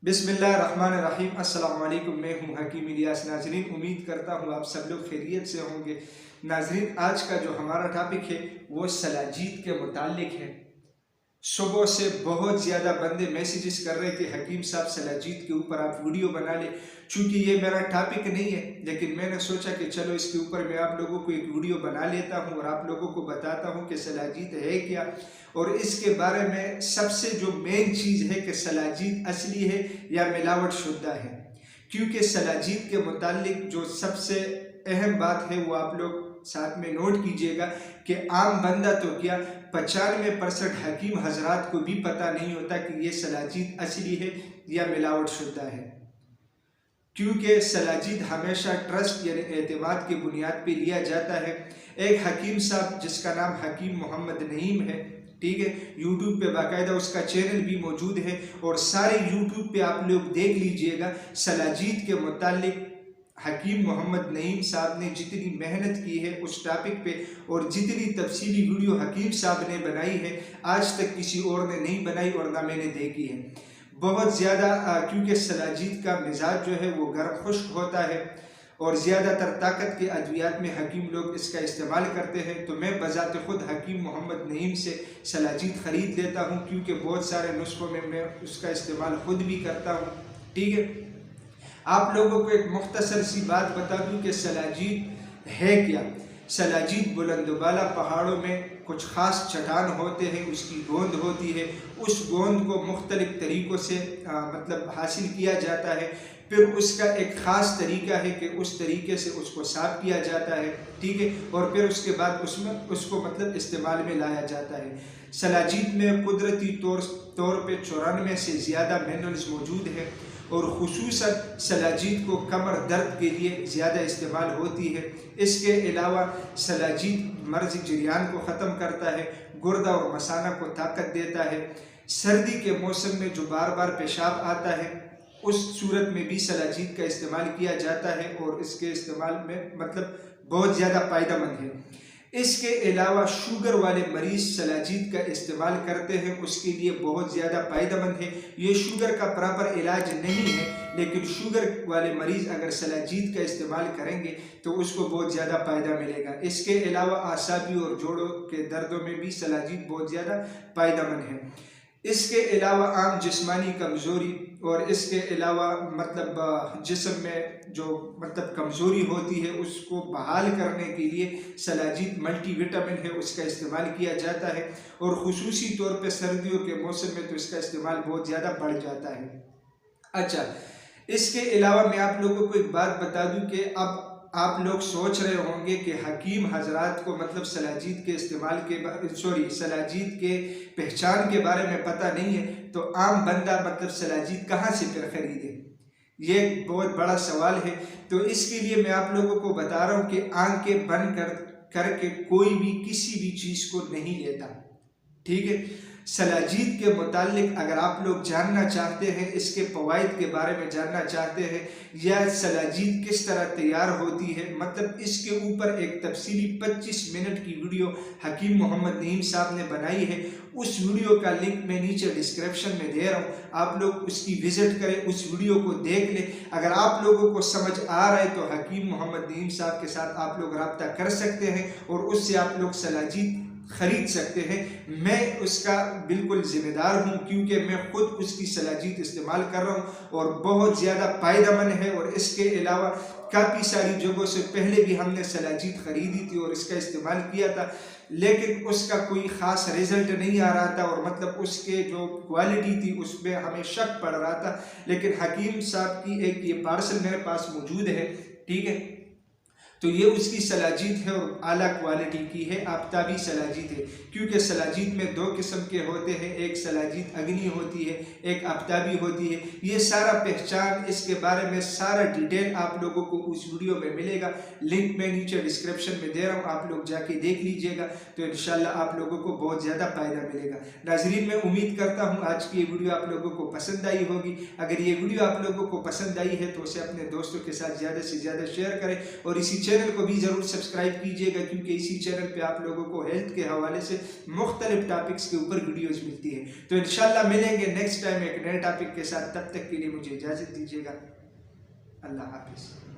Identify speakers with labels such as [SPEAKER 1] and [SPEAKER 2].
[SPEAKER 1] बिस्मिल्लाहिर्रहमानिर्रहीम। अस्सलाम वालेकुम। मैं हूं हकीम इलियास। नाजरीन, उम्मीद करता हूं आप सब लोग खैरियत से होंगे। नाजरीन, आज का जो हमारा टॉपिक है वो सलाजीत के मुतालिक है। सुबह से बहुत ज़्यादा बंदे मैसेजेस कर रहे थे हकीम साहब सलाजीत के ऊपर आप वीडियो बना ले। चूँकि ये मेरा टॉपिक नहीं है, लेकिन मैंने सोचा कि चलो इसके ऊपर मैं आप लोगों को एक वीडियो बना लेता हूँ और आप लोगों को बताता हूँ कि सलाजीत है क्या, और इसके बारे में सबसे जो मेन चीज़ है कि सलाजीत असली है या मिलावट शुदा है। क्योंकि सलाजीत के मुतालिक जो सबसे अहम बात है वो आप लोग साथ में नोट कीजिएगा कि आम बंदा तो क्या 95% हकीम हजरात को भी पता नहीं होता कि ये सलाजीत असली है या मिलावट शुदा है। क्योंकि सलाजीत हमेशा ट्रस्ट यानी एतमाद की बुनियाद पे लिया जाता है। एक हकीम साहब जिसका नाम हकीम मोहम्मद नईम है, ठीक है, यूट्यूब पे बाकायदा उसका चैनल भी मौजूद है और सारे यूट्यूब पे आप लोग देख लीजिएगा। सलाजीत के मुतालिक हकीम मोहम्मद नईम साहब ने जितनी मेहनत की है उस टॉपिक पे और जितनी तफसीली वीडियो हकीम साहब ने बनाई है आज तक किसी और ने नहीं बनाई और ना मैंने देखी है। बहुत ज़्यादा क्योंकि सलाजीत का मिजाज जो है वो गर्म खुश्क होता है और ज़्यादातर ताकत के अद्वियात में हकीम लोग इसका इस्तेमाल करते हैं। तो मैं बजाते खुद हकीम मोहम्मद नईम से सलाजीत ख़रीद लेता हूँ, क्योंकि बहुत सारे नुस्खों में मैं उसका इस्तेमाल खुद भी करता हूँ। ठीक है, आप लोगों को एक मुख्तसर सी बात बता दूं कि सलाजीत है क्या। सलाजीत बुलंदबाला पहाड़ों में कुछ ख़ास चट्टान होते हैं, उसकी गोंद होती है। उस गोंद को मुख्तलिफ तरीक़ों से मतलब हासिल किया जाता है। फिर उसका एक ख़ास तरीका है कि उस तरीके से उसको साफ़ किया जाता है, ठीक है, और फिर उसके बाद उसमें उसको मतलब इस्तेमाल में लाया जाता है। सलाजीत में कुदरती तौर पे 94 से ज़्यादा मिनरल्स मौजूद हैं और खुसूसन सलाजीत को कमर दर्द के लिए ज़्यादा इस्तेमाल होती है। इसके अलावा सलाजीत मर्ज़ जरियान को ख़त्म करता है, गुर्दा और मसाना को ताकत देता है। सर्दी के मौसम में जो बार बार पेशाब आता है उस सूरत में भी सलाजीत का इस्तेमाल किया जाता है और इसके इस्तेमाल में मतलब बहुत ज़्यादा फ़ायदेमंद है। इसके अलावा शुगर वाले मरीज़ सलाजीत का इस्तेमाल करते हैं, उसके लिए बहुत ज़्यादा फ़ायदेमंद है। ये शुगर का प्रॉपर इलाज नहीं है, लेकिन शुगर वाले मरीज़ अगर सलाजीत का इस्तेमाल करेंगे तो उसको बहुत ज़्यादा फ़ायदा मिलेगा। इसके अलावा आसाबी और जोड़ों के दर्दों में भी सलाजीत बहुत ज़्यादा फ़ायदेमंद है। इसके अलावा आम जिस्मानी कमज़ोरी और इसके अलावा मतलब जिस्म में जो मतलब कमज़ोरी होती है उसको बहाल करने के लिए सलाजीत मल्टीविटामिन है, उसका इस्तेमाल किया जाता है और ख़ुसूसी तौर पे सर्दियों के मौसम में तो इसका इस्तेमाल बहुत ज़्यादा बढ़ जाता है। अच्छा, इसके अलावा मैं आप लोगों को एक बात बता दूं कि अब आप लोग सोच रहे होंगे कि हकीम हजरात को मतलब सलाजीत के इस्तेमाल के सलाजीत के पहचान के बारे में पता नहीं है, तो आम बंदा मतलब सलाजीत कहाँ से फिर खरीदे, ये एक बहुत बड़ा सवाल है। तो इसके लिए मैं आप लोगों को बता रहा हूँ कि आंखें बंद करके कोई भी किसी भी चीज़ को नहीं लेता, ठीक है। सलाजीत के मुतालिक अगर आप लोग जानना चाहते हैं, इसके फ़वाइद के बारे में जानना चाहते हैं या सलाजीत किस तरह तैयार होती है, मतलब इसके ऊपर एक तफसीली 25 मिनट की वीडियो हकीम मोहम्मद नईम साहब ने बनाई है। उस वीडियो का लिंक मैं नीचे डिस्क्रिप्शन में दे रहा हूँ, आप लोग उसकी विज़िट करें, उस वीडियो को देख लें। अगर आप लोगों को समझ आ रहा है तो हकीम मोहम्मद नईम साहब के साथ आप लोग रब्ता कर सकते हैं और उससे आप लोग सलाजीत खरीद सकते हैं। मैं उसका बिल्कुल जिम्मेदार हूं, क्योंकि मैं खुद उसकी सलाजीत इस्तेमाल कर रहा हूं और बहुत ज़्यादा फ़ायदेमंद है। और इसके अलावा काफ़ी सारी जगहों से पहले भी हमने सलाजीत ख़रीदी थी और इसका इस्तेमाल किया था, लेकिन उसका कोई ख़ास रिज़ल्ट नहीं आ रहा था और मतलब उसके जो क्वालिटी थी उसमें हमें शक पड़ रहा था। लेकिन हकीम साहब की एक ये पार्सल मेरे पास मौजूद है, ठीक है, तो ये उसकी सलाजीत है और आला क्वालिटी की है, आफ्ताबी सलाजीत है। क्योंकि सलाजीत में दो किस्म के होते हैं, एक सलाजीत अग्नि होती है, एक आफ्ताबी होती है। ये सारा पहचान इसके बारे में सारा डिटेल आप लोगों को उस वीडियो में मिलेगा, लिंक मैं नीचे डिस्क्रिप्शन में दे रहा हूँ, आप लोग जाके देख लीजिएगा, तो इंशाल्लाह आप लोगों को बहुत ज़्यादा फ़ायदा मिलेगा। नाजरीन, मैं उम्मीद करता हूँ आज की ये वीडियो आप लोगों को पसंद आई होगी। अगर ये वीडियो आप लोगों को पसंद आई है तो उसे अपने दोस्तों के साथ ज़्यादा से ज़्यादा शेयर करें और इसी चैनल को भी ज़रूर सब्सक्राइब कीजिएगा, क्योंकि इसी चैनल पे आप लोगों को हेल्थ के हवाले से मुख्तलिफ टॉपिक्स के ऊपर वीडियोज़ मिलती है। तो इंशाल्लाह मिलेंगे नेक्स्ट टाइम एक नए टॉपिक के साथ। तब तक के लिए मुझे इजाज़त दीजिएगा। अल्लाह हाफिज़।